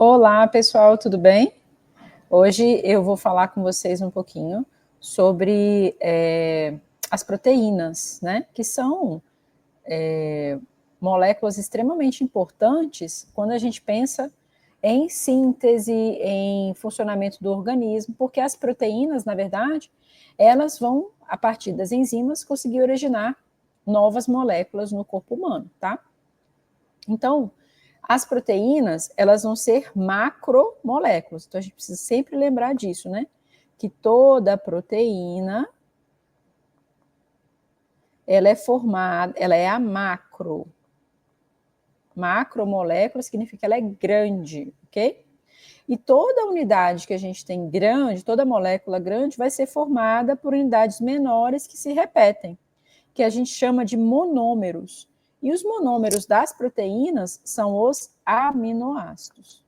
Olá, pessoal, tudo bem? Hoje eu vou falar com vocês um pouquinho sobre as proteínas, né? Que são moléculas extremamente importantes quando a gente pensa em síntese, em funcionamento do organismo, porque as proteínas, na verdade, elas vão, a partir das enzimas, conseguir originar novas moléculas no corpo humano, tá? Então, as proteínas, elas vão ser macromoléculas. Então, a gente precisa sempre lembrar disso, né? Que toda proteína, ela é formada, ela é a macro. Macromolécula significa que ela é grande, ok? E toda unidade que a gente tem grande, toda molécula grande, vai ser formada por unidades menores que se repetem, que a gente chama de monômeros. E os monômeros das proteínas são os aminoácidos.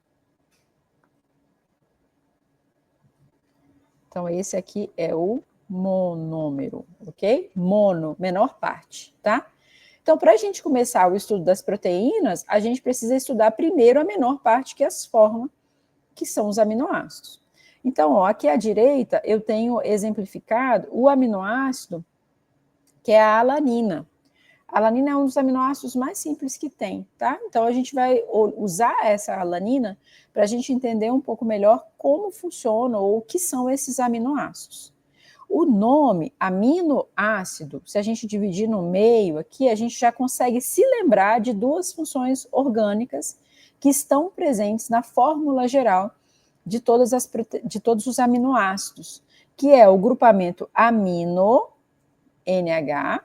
Então, esse aqui é o monômero, ok? Mono, menor parte, tá? Então, para a gente começar o estudo das proteínas, a gente precisa estudar primeiro a menor parte que as forma, que são os aminoácidos. Então, ó, aqui à direita, eu tenho exemplificado o aminoácido, que é a alanina. A alanina é um dos aminoácidos mais simples que tem, tá? Então, a gente vai usar essa alanina para a gente entender um pouco melhor como funciona ou o que são esses aminoácidos. O nome aminoácido, se a gente dividir no meio aqui, a gente já consegue se lembrar de duas funções orgânicas que estão presentes na fórmula geral de todos os aminoácidos, que é o grupamento amino, NH,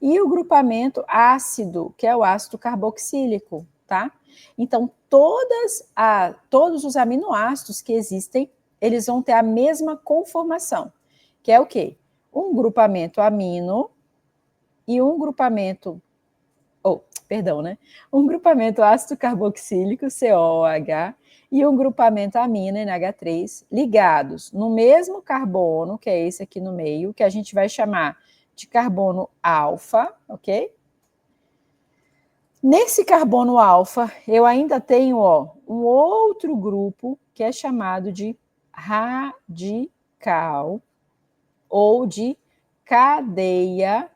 e o grupamento ácido, que é o ácido carboxílico, tá? Então, todos os aminoácidos que existem, eles vão ter a mesma conformação, que é o quê? Um grupamento amino e um grupamento, um grupamento ácido carboxílico, COOH, e um grupamento amino, NH3, ligados no mesmo carbono, que é esse aqui no meio, que a gente vai chamar de carbono alfa, ok? Nesse carbono alfa, eu ainda tenho um outro grupo que é chamado de radical ou de cadeia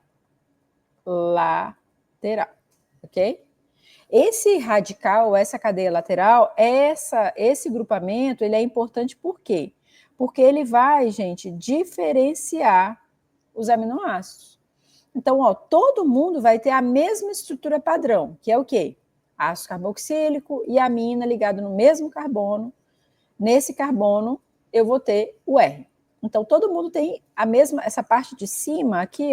lateral, ok? Esse radical, essa cadeia lateral, esse grupamento, ele é importante por quê? Porque ele vai, gente, diferenciar os aminoácidos. Então, todo mundo vai ter a mesma estrutura padrão, que é o quê? Ácido carboxílico e amina ligado no mesmo carbono. Nesse carbono, eu vou ter o R. Então, todo mundo tem a mesma, essa parte de cima aqui,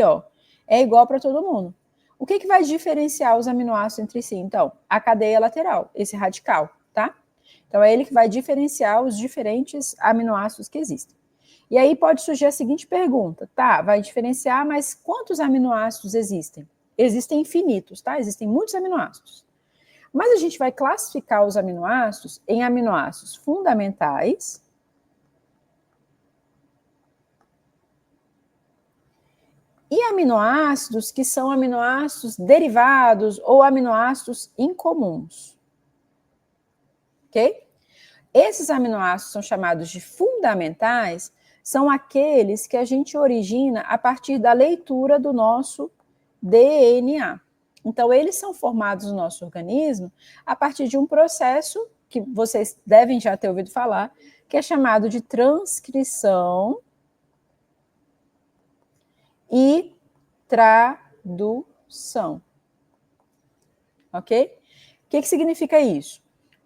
é igual para todo mundo. O que vai diferenciar os aminoácidos entre si? Então, a cadeia lateral, esse radical, tá? Então, é ele que vai diferenciar os diferentes aminoácidos que existem. E aí pode surgir a seguinte pergunta, tá? Vai diferenciar, mas quantos aminoácidos existem? Existem infinitos, tá? Existem muitos aminoácidos. Mas a gente vai classificar os aminoácidos em aminoácidos fundamentais e aminoácidos que são aminoácidos derivados ou aminoácidos incomuns. Ok? Esses aminoácidos são chamados de fundamentais, são aqueles que a gente origina a partir da leitura do nosso DNA. Então, eles são formados no nosso organismo a partir de um processo que vocês devem já ter ouvido falar, que é chamado de transcrição e tradução. Ok? O que significa isso?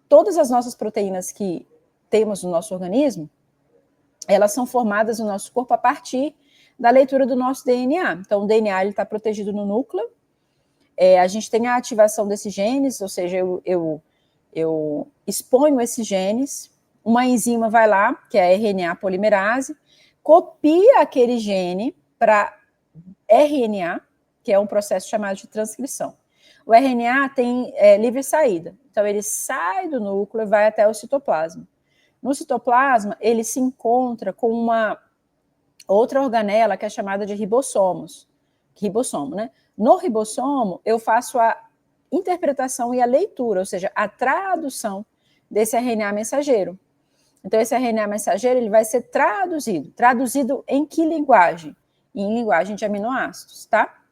Todas as nossas proteínas que temos no nosso organismo, elas são formadas no nosso corpo a partir da leitura do nosso DNA. Então, o DNA está protegido no núcleo, a gente tem a ativação desses genes, ou seja, eu exponho esses genes, uma enzima vai lá, que é a RNA polimerase, copia aquele gene para RNA, que é um processo chamado de transcrição. O RNA tem livre saída, então ele sai do núcleo e vai até o citoplasma. No citoplasma, ele se encontra com uma outra organela que é chamada de ribossomos. Ribossomo, né? No ribossomo, eu faço a interpretação e a leitura, ou seja, a tradução desse RNA mensageiro. Então, esse RNA mensageiro ele vai ser traduzido em que linguagem? Em linguagem de aminoácidos, tá?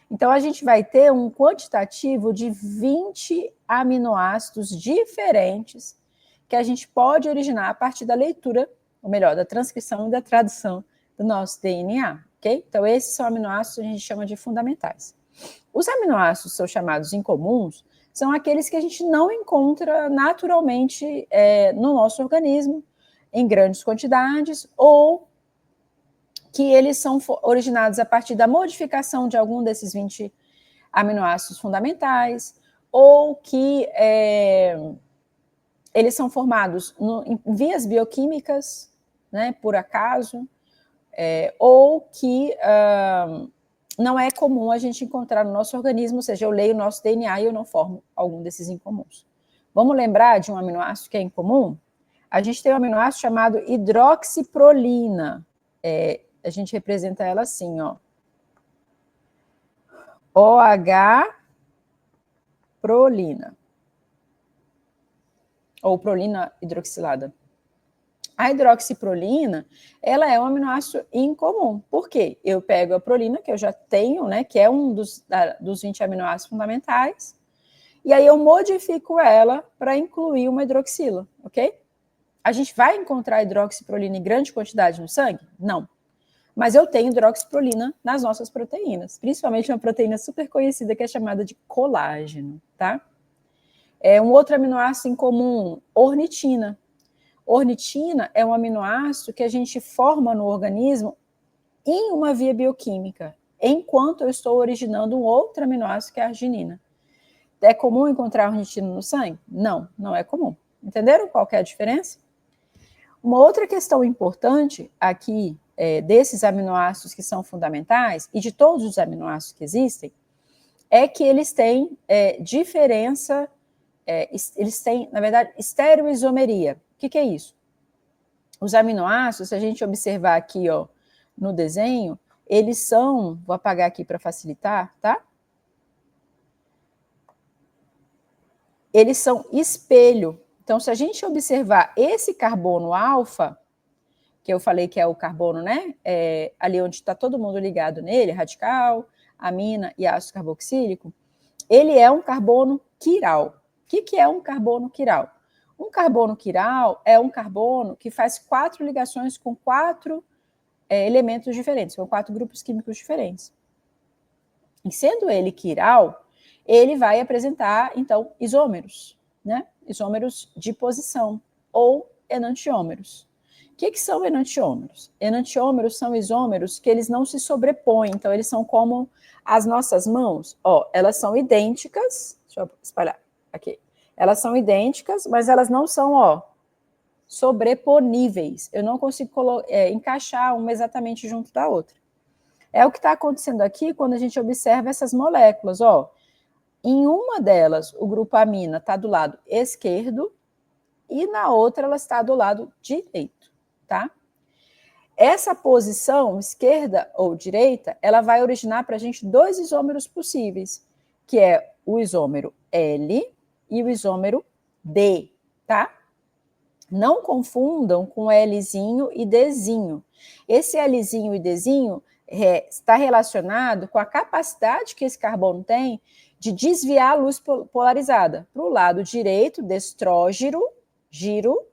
Então, a gente vai ter um quantitativo de 20 aminoácidos diferentes que a gente pode originar a partir da leitura, ou melhor, da transcrição e da tradução do nosso DNA, ok? Então, esses são aminoácidos que a gente chama de fundamentais. Os aminoácidos são chamados incomuns, são aqueles que a gente não encontra naturalmente no nosso organismo, em grandes quantidades, ou que eles são originados a partir da modificação de algum desses 20 aminoácidos fundamentais, ou que eles são formados em vias bioquímicas, né, por acaso, ou que não é comum a gente encontrar no nosso organismo, ou seja, eu leio o nosso DNA e eu não formo algum desses incomuns. Vamos lembrar de um aminoácido que é incomum? A gente tem um aminoácido chamado hidroxiprolina. A gente representa ela assim, ó. OH-prolina. Ou prolina hidroxilada. A hidroxiprolina, ela é um aminoácido incomum. Por quê? Eu pego a prolina, que eu já tenho, né, que é um dos 20 aminoácidos fundamentais, e aí eu modifico ela para incluir uma hidroxila, ok? A gente vai encontrar hidroxiprolina em grande quantidade no sangue? Não. Mas eu tenho hidroxiprolina nas nossas proteínas, principalmente uma proteína super conhecida que é chamada de colágeno, tá? Um outro aminoácido incomum, ornitina. Ornitina é um aminoácido que a gente forma no organismo em uma via bioquímica, enquanto eu estou originando um outro aminoácido que é a arginina. É comum encontrar ornitina no sangue? Não, não é comum. Entenderam qual que é a diferença? Uma outra questão importante aqui desses aminoácidos que são fundamentais e de todos os aminoácidos que existem é que eles têm diferença, eles têm, na verdade, estereoisomeria. O que é isso? Os aminoácidos, se a gente observar aqui, ó, no desenho, eles são, vou apagar aqui para facilitar, tá? Eles são espelho. Então, se a gente observar esse carbono alfa, que eu falei que é o carbono, né? Ali onde está todo mundo ligado nele, radical, amina e ácido carboxílico, ele é um carbono quiral. O que é um carbono quiral? Um carbono quiral é um carbono que faz 4 ligações com 4 elementos diferentes, com 4 grupos químicos diferentes. E sendo ele quiral, ele vai apresentar, então, isômeros, né? Isômeros de posição, ou enantiômeros. O que são enantiômeros? Enantiômeros são isômeros que eles não se sobrepõem, então eles são como as nossas mãos. Ó, elas são idênticas, deixa eu espalhar aqui. Elas são idênticas, mas elas não são, ó, sobreponíveis. Eu não consigo encaixar uma exatamente junto da outra. É o que está acontecendo aqui quando a gente observa essas moléculas, ó. Em uma delas, o grupo amina está do lado esquerdo e na outra ela está do lado direito, tá? Essa posição, esquerda ou direita, ela vai originar para a gente 2 isômeros possíveis, que é o isômero L e o isômero D, tá? Não confundam com Lzinho e Dzinho. Esse Lzinho e Dzinho está relacionado com a capacidade que esse carbono tem de desviar a luz polarizada para o lado direito, destrógiro, giro,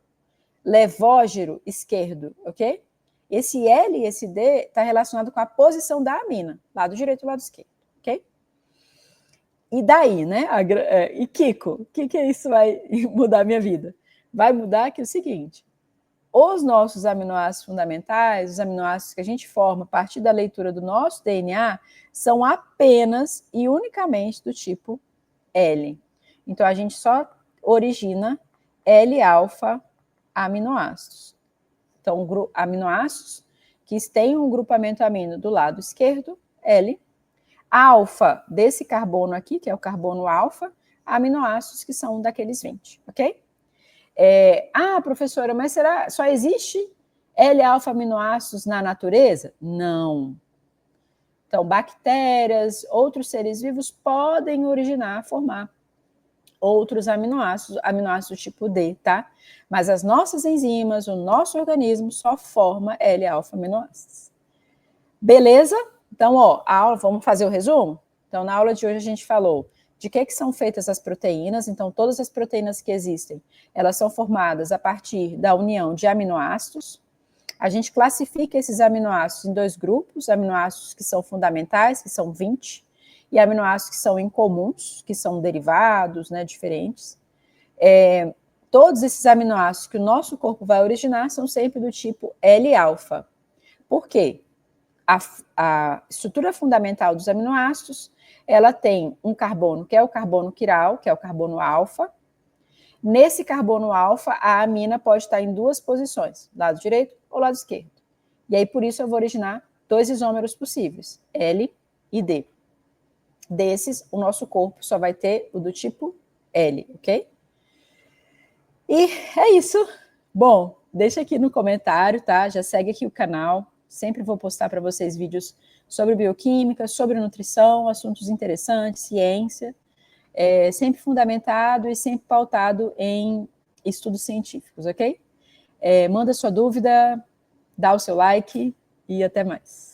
levógiro, esquerdo, ok? Esse L e esse D está relacionado com a posição da amina, lado direito e lado esquerdo, ok? E daí, né? E Kiko, o que isso vai mudar a minha vida? Vai mudar que é o seguinte: os nossos aminoácidos fundamentais, os aminoácidos que a gente forma a partir da leitura do nosso DNA, são apenas e unicamente do tipo L. Então, a gente só origina L-alfa aminoácidos. Então, aminoácidos que têm um grupamento amino do lado esquerdo, L. Alfa desse carbono aqui, que é o carbono alfa, aminoácidos que são daqueles 20, ok? Professora, mas será só existe L-alfa-aminoácidos na natureza? Não. Então, bactérias, outros seres vivos podem formar outros aminoácidos do tipo D, tá? Mas as nossas enzimas, o nosso organismo só forma L-alfa-aminoácidos. Beleza? Então, ó, a aula, vamos fazer o resumo? Então, na aula de hoje a gente falou de que são feitas as proteínas. Então, todas as proteínas que existem, elas são formadas a partir da união de aminoácidos. A gente classifica esses aminoácidos em 2 grupos, aminoácidos que são fundamentais, que são 20, e aminoácidos que são incomuns, que são derivados, né, diferentes. Todos esses aminoácidos que o nosso corpo vai originar são sempre do tipo L-alfa. Por quê? A estrutura fundamental dos aminoácidos, ela tem um carbono, que é o carbono quiral, que é o carbono alfa. Nesse carbono alfa, a amina pode estar em 2 posições, lado direito ou lado esquerdo. E aí, por isso, eu vou originar 2 isômeros possíveis, L e D. Desses, o nosso corpo só vai ter o do tipo L, ok? E é isso. Bom, deixa aqui no comentário, tá? Já segue aqui o canal. Sempre vou postar para vocês vídeos sobre bioquímica, sobre nutrição, assuntos interessantes, ciência, sempre fundamentado e sempre pautado em estudos científicos, ok? Manda sua dúvida, dá o seu like e até mais.